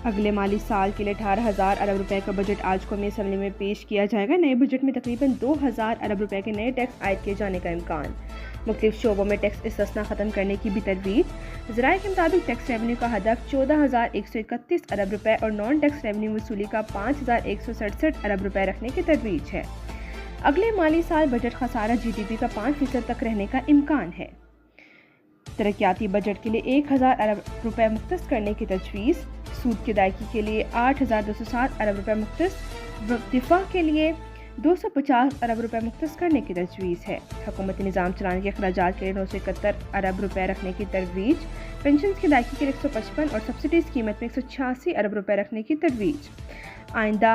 अगले माली साल के लिए 18,000 अरब रुपए का बजट आज कौमी असम्बली में पेश किया जाएगा। नए बजट में तकरीबन 2,000 अरब रुपए के नए टैक्स आयद किए जाने का इम्कान। मुख्तलिफ शोबों में टैक्स इस्तिस्ना ख़त्म करने की भी तरवीज। ज़राए के मुताबिक टैक्स रेवन्यू का हदफ 14,131 अरब रुपए और नॉन टैक्स रेवन्यू वसूली का 5,167 अरब रुपए रखने की तरवीज है। अगले माली साल बजट खसारा GDP का 5% तक रहने का इम्कान है। तरक्याती बजट के लिए 1,000 अरब रुपए मुख्तस करने की तजवीज़। सूद की अदायगी के लिए 8,207 अरब रुपए मुख्तस, दिफा के लिए 250 अरब रुपए मुख्तस करने की तजवीज़ है। हुकूमती निज़ाम चलाने के अखराजात के लिए 971 अरब रुपए रखने की तरवीज। पेंशन की अदायगी के लिए 155 और सब्सिडी की कीमत में 186 अरब रुपए रखने की तरवीज। आइंदा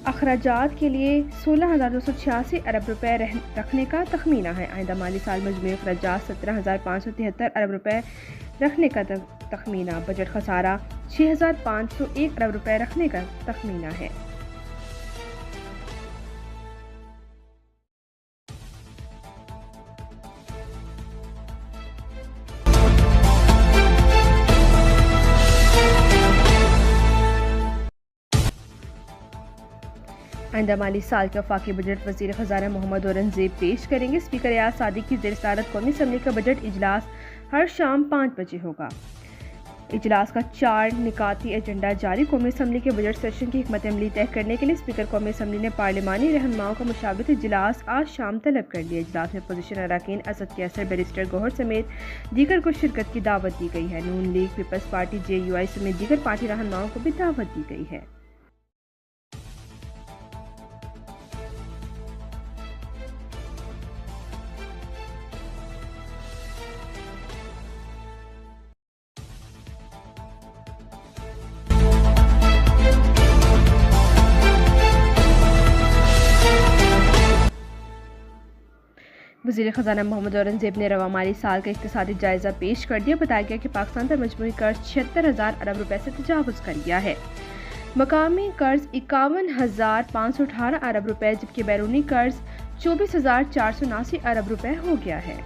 अखराजात के लिए 16,286 अरब रुपए रखने का तखमीना है। आइंदा माली साल मजमूई अखराजात 17,573 अरब रुपए रखने का तखमीना। बजट खसारा 6,501 अरब रुपए रखने का तखमीना है। आइंदा माली साल का वफाकी बजट वज़ीर ख़ज़ाना मोहम्मद औरंगज़ेब पेश करेंगे। स्पीकर रियाज सादिक की ज़ेर-सदारत कौमी असम्बली का बजट इजलास हर शाम 5 बजे होगा। इजलास का 4 निकाती एजेंडा जारी। कौमी असम्बली के बजट सेशन की हिकमत अमली तय करने के लिए स्पीकर कौमी असम्बली ने पार्लिमानी रहनुमाओं का मुशावरती इजलास आज शाम तलब कर लिया। इजलास में अपोजिशन अरकान असद कैसर, बैरिस्टर गौहर समेत दीगर को शिरकत की दावत दी गई है। नून लीग, पीपल्स पार्टी, JUI समेत दीगर पार्टी रहनुमाओं को भी दावत दी गई है। वज़ीर ख़ज़ाना मोहम्मद औरंगज़ेब ने रवा माली साल का इक़्तिसादी जायज़ा पेश कर दिया। बताया गया कि पाकिस्तान पर मजमूई कर्ज 76,000 अरब रुपए से तजावुज़ कर गया है। मकामी कर्ज 51,518 अरब रुपए जबकि बैरूनी कर्ज 24,479 अरब रुपए हो गया है।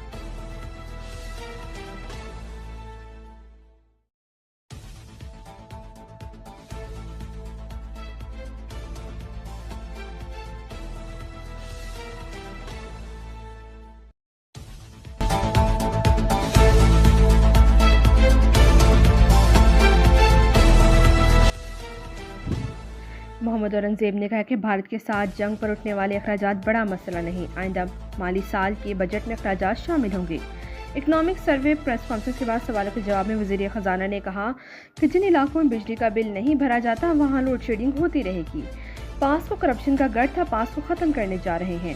मोहम्मद औरंगज़ेब ने कहा कि भारत के साथ जंग पर उठने वाले अखराजात बड़ा मसला नहीं। आइंदा माली साल के बजट में अखराजात शामिल होंगे। इकनॉमिक सर्वे प्रेस कॉन्फ्रेंस के बाद सवालों के जवाब में वज़ीर ख़ज़ाना ने कहा कि जिन इलाकों में बिजली का बिल नहीं भरा जाता वहाँ लोड शेडिंग होती रहेगी। पास को करप्शन का गढ़ था, पास को ख़त्म करने जा रहे हैं।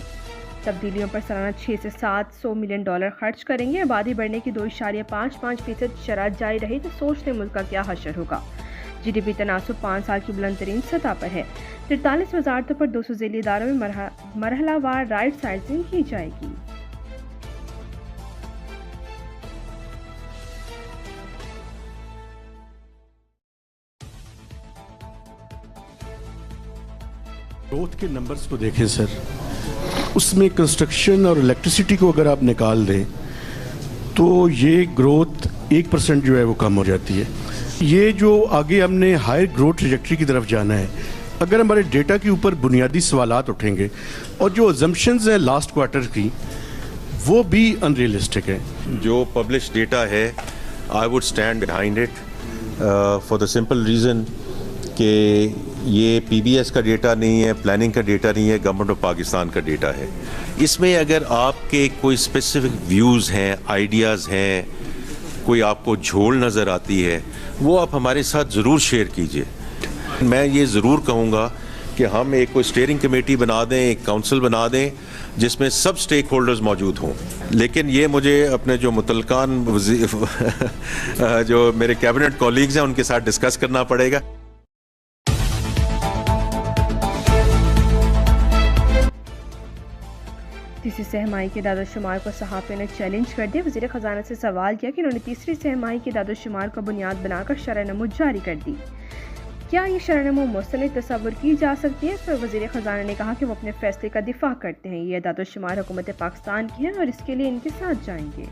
तब्दीलियों पर सालाना 6 से 700 मिलियन डॉलर खर्च करेंगे। आबादी बढ़ने की 2.55% शरह जारी रही तो सोच लें मुल्क का क्या हशर होगा। GDP तनासुब 5 साल की बुलंद तरीन सतह पर है। 43 वजारतों पर 200 ज़ेली इदारों में मरहलावार राइट साइजिंग की जाएगी। ग्रोथ के नंबर्स को देखें सर, उसमें कंस्ट्रक्शन और इलेक्ट्रिसिटी को अगर आप निकाल दें तो ये ग्रोथ 1% जो है वो कम हो जाती है। ये जो आगे हमने हायर ग्रोथ ट्रैजेक्टरी की तरफ जाना है, अगर हमारे डेटा के ऊपर बुनियादी सवालात उठेंगे और जो अजम्पशंस हैं लास्ट क्वार्टर की वो भी अनरियलिस्टिक है। जो पब्लिश डेटा है I would stand behind it for the simple reason कि ये PBS का डेटा नहीं है, प्लानिंग का डेटा नहीं है, गवर्नमेंट ऑफ पाकिस्तान का डेटा है। इसमें अगर आपके कोई स्पेसिफिक व्यूज़ हैं, आइडियाज़ हैं, कोई आपको झोल नज़र आती है, वो आप हमारे साथ ज़रूर शेयर कीजिए। मैं ये ज़रूर कहूँगा कि हम एक कोई स्टीयरिंग कमेटी बना दें, एक काउंसिल बना दें जिसमें सब स्टेक होल्डर्स मौजूद हों। लेकिन ये मुझे अपने जो मुतल्लिकान जो मेरे कैबिनेट कॉलीग्स हैं उनके साथ डिस्कस करना पड़ेगा। तीसरी सहमाही के दादोशुमार को सहाफ़ियों ने चैलेंज कर दिया। वज़ीर ख़ज़ाना से सवाल किया कि उन्होंने तीसरी सहमाही के दादोशुमार को बुनियाद बनाकर शरह-ए-नमू जारी कर दी। क्या ये शरह-ए-नमू मुस्तनिद तस्वुर की जा सकती है? इस पर वज़ीर ख़ज़ाना ने कहा कि वो अपने फैसले का दिफा करते हैं। ये दादोशुमार हुकूमत पाकिस्तान की है और इसके लिए इनके साथ जाएंगे।